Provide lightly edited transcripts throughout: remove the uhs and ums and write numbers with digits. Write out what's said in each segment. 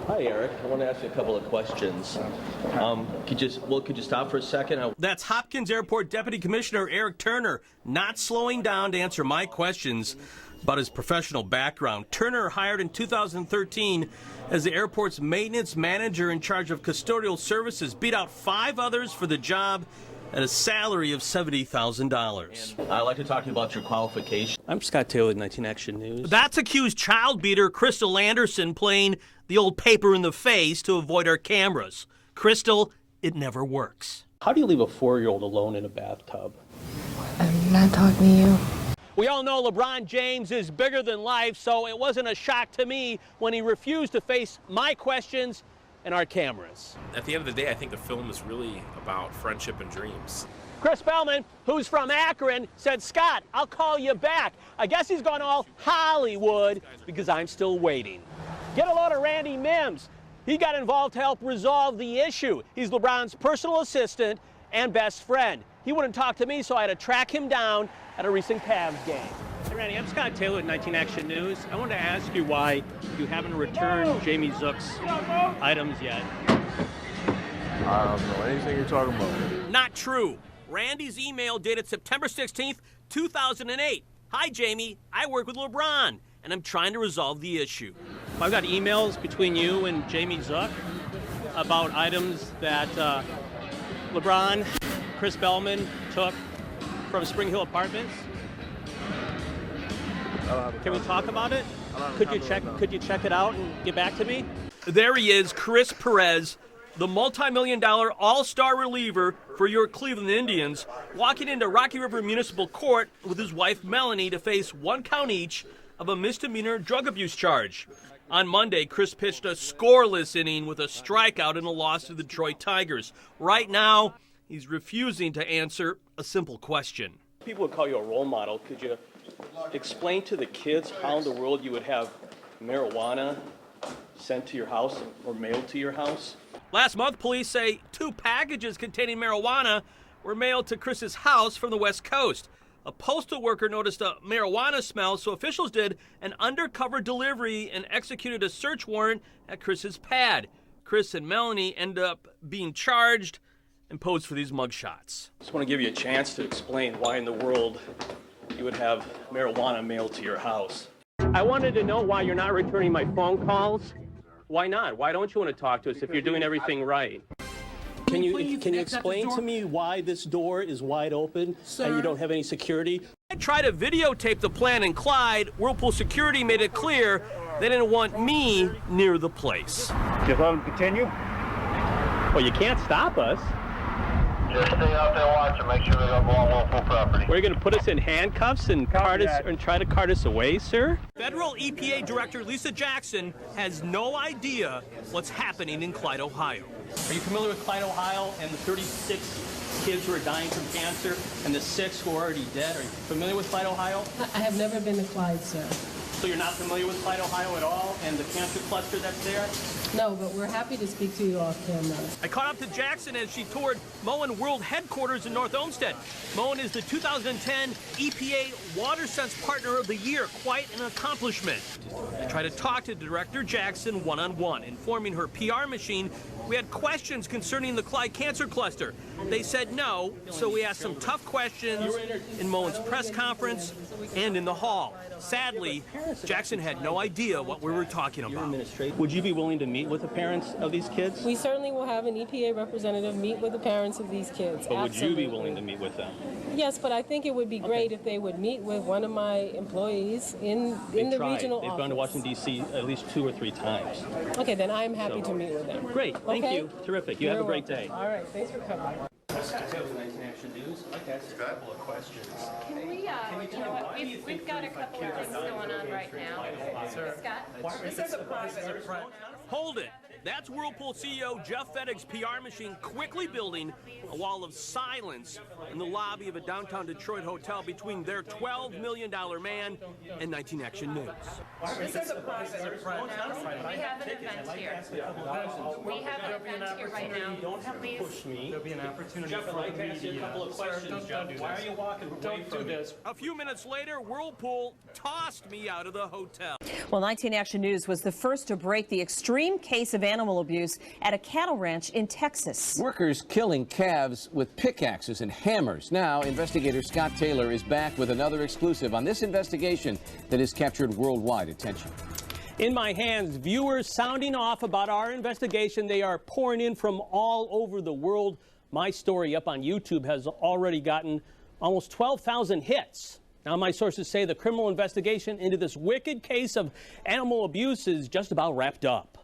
Hi, Eric. I want to ask you a couple of questions. Could you stop for a second? That's Hopkins Airport Deputy Commissioner Eric Turner, not slowing down to answer my questions about his professional background. Turner, hired in 2013 as the airport's maintenance manager in charge of custodial services, beat out 5 others for the job at a salary of $70,000. I'd like to talk to you about your qualifications. I'm Scott Taylor with 19 Action News. That's accused child beater Crystal Anderson playing the old paper in the face to avoid our cameras. Crystal, it never works. How do you leave a 4-year-old alone in a bathtub? I'm not talking to you. We all know LeBron James is bigger than life, so it wasn't a shock to me when he refused to face my questions and our cameras. At the end of the day, I think the film is really about friendship and dreams. Chris Bellman, who's from Akron, said, Scott, I'll call you back. I guess he's gone all Hollywood because I'm still waiting. Get a load of Randy Mims. He got involved to help resolve the issue. He's LeBron's personal assistant and best friend. He wouldn't talk to me, so I had to track him down at a recent Cavs game. Hey, Randy, I'm Scott Taylor with 19 Action News. I wanted to ask you why you haven't returned Jamie Zook's items yet. I don't know anything you're talking about. Not true. Randy's email dated September 16th, 2008. Hi, Jamie. I work with LeBron, and I'm trying to resolve the issue. I've got emails between you and Jamie Zook about items that LeBron, Chris Bellman took from Spring Hill Apartments. Can we talk about it? Could you check it out and get back to me? There he is, Chris Perez, the multi-million-dollar all-star reliever for your Cleveland Indians, walking into Rocky River Municipal Court with his wife Melanie to face 1 count each of a misdemeanor drug abuse charge. On Monday, Chris pitched a scoreless inning with a strikeout in a loss to the Detroit Tigers. Right now, he's refusing to answer a simple question. People would call you a role model. Could you explain to the kids how in the world you would have marijuana sent to your house or mailed to your house? Last month, police say 2 packages containing marijuana were mailed to Chris's house from the West Coast. A postal worker noticed a marijuana smell, so officials did an undercover delivery and executed a search warrant at Chris's pad. Chris and Melanie end up being charged and posed for these mugshots. Just want to give you a chance to explain why in the world you would have marijuana mailed to your house. I wanted to know why you're not returning my phone calls. Why not? Why don't you want to talk to us if you're doing everything right? Can you explain to me why this door is wide open and you don't have any security? I tried to videotape the plan in Clyde. Whirlpool security made it clear they didn't want me near the place. Just let them continue? Well, you can't stop us. Just stay out there watching, make sure they don't go on Whirlpool property. We're going to put us in handcuffs and cart us and try to cart us away, sir? Federal EPA Director Lisa Jackson has no idea what's happening in Clyde, Ohio. Are you familiar with Clyde, Ohio, and the 36 kids who are dying from cancer and the 6 who are already dead? Are you familiar with Clyde, Ohio? I have never been to Clyde, sir. So you're not familiar with Clyde, Ohio at all, and the cancer cluster that's there? No, but we're happy to speak to you off camera. I caught up to Jackson as she toured Moen World Headquarters in North Olmsted. Moen is the 2010 EPA WaterSense Partner of the Year. Quite an accomplishment. I tried to talk to Director Jackson one-on-one, informing her PR machine we had questions concerning the Clyde cancer cluster. They said no, so we asked some tough questions in Moen's press conference and in the hall. Sadly, Jackson had no idea what we were talking about. Would you be willing to meet with the parents of these kids? We certainly will have an EPA representative meet with the parents of these kids. But would you be willing to meet with them? Yes, but I think it would be great if they would meet with one of my employees in the regional office. They've gone to Washington, D.C. at least 2 or 3 times. Okay, then I'm happy to meet with them. Great, thank you. Terrific. You have a great day. All right, thanks for coming. Action News. I'd like to ask you a couple of questions. Can we, you know what, we've got a couple of things going on right now. Scott, this is a private. Hold it. That's Whirlpool CEO Jeff Fettig's PR machine quickly building a wall of silence in the lobby of a downtown Detroit hotel between their $12 million man and 19 Action News. This is a private. We have an event here. We have an event here right now. You don't have to push me. There'll be an opportunity Jeff, I'd like to ask you a couple of questions. Why are you walking away from this? A few minutes later, Whirlpool tossed me out of the hotel. Well, 19 Action News was the first to break the extreme case of animal abuse at a cattle ranch in Texas. Workers killing calves with pickaxes and hammers. Now, investigator Scott Taylor is back with another exclusive on this investigation that has captured worldwide attention. In my hands, viewers sounding off about our investigation. They are pouring in from all over the world. My story up on YouTube has already gotten almost 12,000 hits. Now, my sources say the criminal investigation into this wicked case of animal abuse is just about wrapped up.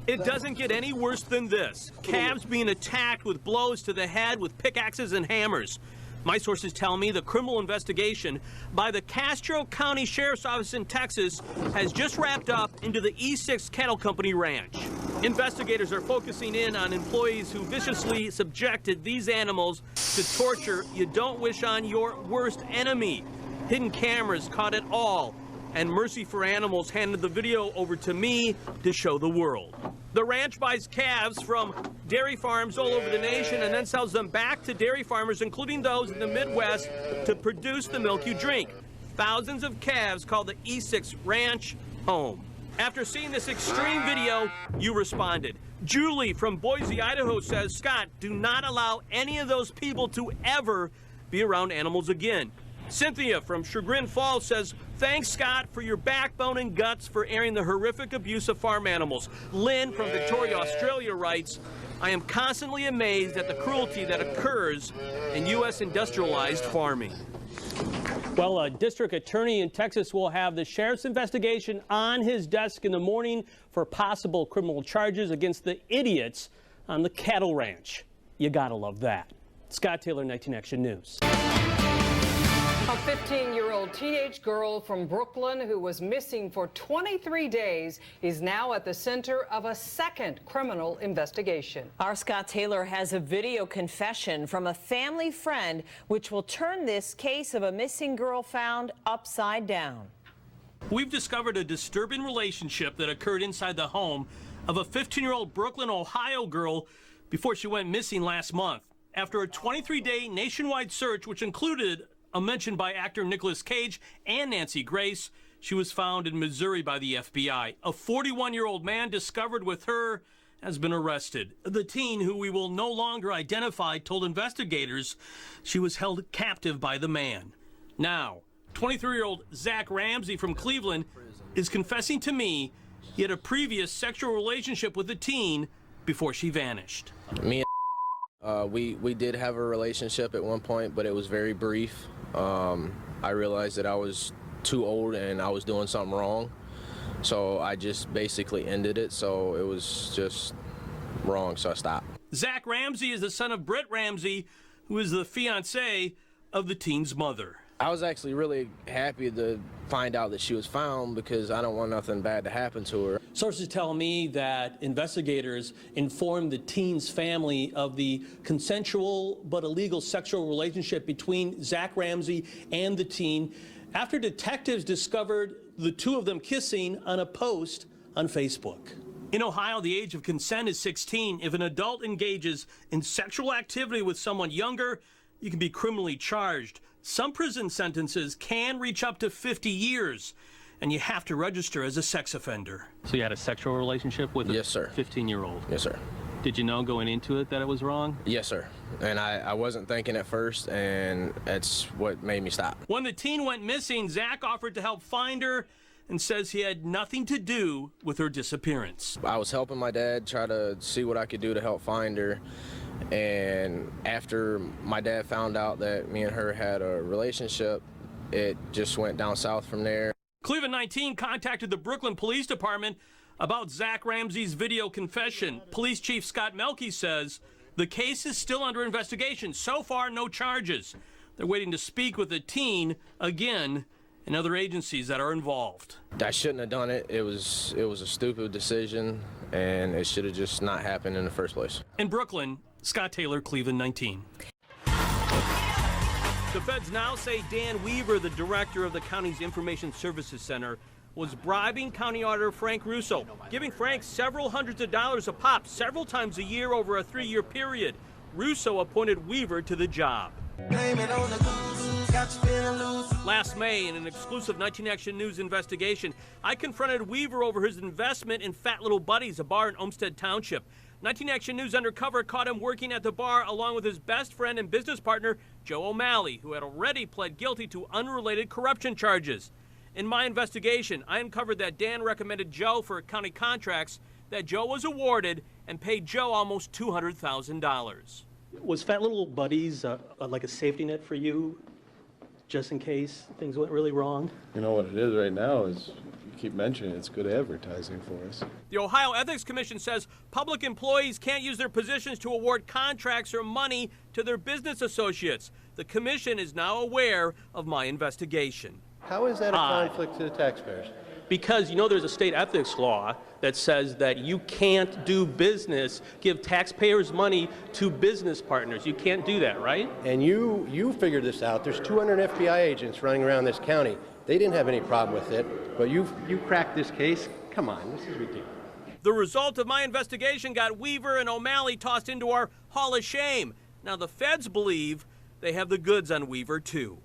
It doesn't get any worse than this. Calves being attacked with blows to the head with pickaxes and hammers. My sources tell me the criminal investigation by the Castro County Sheriff's Office in Texas has just wrapped up into the E6 Cattle Company Ranch. Investigators are focusing in on employees who viciously subjected these animals to torture you don't wish on your worst enemy. Hidden cameras caught it all, and Mercy for Animals handed the video over to me to show the world. The ranch buys calves from dairy farms all over the nation and then sells them back to dairy farmers, including those in the Midwest, to produce the milk you drink. Thousands of calves call the E6 Ranch home. After seeing this extreme video, you responded. Julie from Boise, Idaho says, Scott, do not allow any of those people to ever be around animals again. Cynthia from Chagrin Falls says, thanks, Scott, for your backbone and guts for airing the horrific abuse of farm animals. Lynn from Victoria, Australia writes, I am constantly amazed at the cruelty that occurs in U.S. industrialized farming. Well, a district attorney in Texas will have the sheriff's investigation on his desk in the morning for possible criminal charges against the idiots on the cattle ranch. You gotta love that. Scott Taylor, 19 Action News. A 15-year-old teenage girl from Brooklyn who was missing for 23 days is now at the center of a second criminal investigation. Our Scott Taylor has a video confession from a family friend which will turn this case of a missing girl found upside down. We've discovered a disturbing relationship that occurred inside the home of a 15-year-old Brooklyn, Ohio girl before she went missing last month. After a 23-day nationwide search, which included a mention by actor Nicolas Cage and Nancy Grace, she was found in Missouri by the FBI. A 41-year-old man discovered with her has been arrested. The teen, who we will no longer identify, told investigators she was held captive by the man. Now, 23-year-old Zach Ramsey from Cleveland is confessing to me he had a previous sexual relationship with the teen before she vanished. Me and we did have a relationship at one point, but it was very brief. I realized that I was too old and I was doing something wrong, so I just basically ended it. So it was just wrong, so I stopped. Zach Ramsey is the son of Britt Ramsey, who is the fiancé of the teen's mother. I was actually really happy to find out that she was found because I don't want nothing bad to happen to her. Sources tell me that investigators informed the teen's family of the consensual but illegal sexual relationship between Zach Ramsey and the teen after detectives discovered the two of them kissing on a post on Facebook. In Ohio, the age of consent is 16. If an adult engages in sexual activity with someone younger, you can be criminally charged. Some prison sentences can reach up to 50 years, and you have to register as a sex offender. So you had a sexual relationship with a 15-year-old? Yes, sir. Did you know going into it that it was wrong? Yes, sir. And I wasn't thinking at first, and that's what made me stop. When the teen went missing, Zach offered to help find her and says he had nothing to do with her disappearance. I was helping my dad try to see what I could do to help find her. And after my dad found out that me and her had a relationship, it just went down south from there. Cleveland 19 contacted the Brooklyn Police Department about Zach Ramsey's video confession. Police Chief Scott Melke says the case is still under investigation. So far, no charges. They're waiting to speak with the teen again and other agencies that are involved. I shouldn't have done it. It was a stupid decision, and it should have just not happened in the first place. In Brooklyn, Scott Taylor, Cleveland 19. The feds now say Dan Weaver, the director of the county's Information Services Center, was bribing County Auditor Frank Russo, giving Frank several hundreds of dollars a pop several times a year over a 3-year period. Russo appointed Weaver to the job. Last May, in an exclusive 19 Action News investigation, I confronted Weaver over his investment in Fat Little Buddies, a bar in Olmsted Township. 19 Action News Undercover caught him working at the bar along with his best friend and business partner, Joe O'Malley, who had already pled guilty to unrelated corruption charges. In my investigation, I uncovered that Dan recommended Joe for county contracts, that Joe was awarded, and paid Joe almost $200,000. Was Fat Little Buddies like a safety net for you, just in case things went really wrong? You know what it is right now is, you keep mentioning it, it's good advertising for us. The Ohio Ethics Commission says public employees can't use their positions to award contracts or money to their business associates. The commission is now aware of my investigation. How is that a conflict to the taxpayers? Because you know there's a state ethics law that says that you can't do business, give taxpayers money to business partners. You can't do that, right? And you figured this out. There's 200 FBI agents running around this county. They didn't have any problem with it, but you cracked this case. Come on, this is ridiculous. The result of my investigation got Weaver and O'Malley tossed into our Hall of Shame. Now the feds believe they have the goods on Weaver too.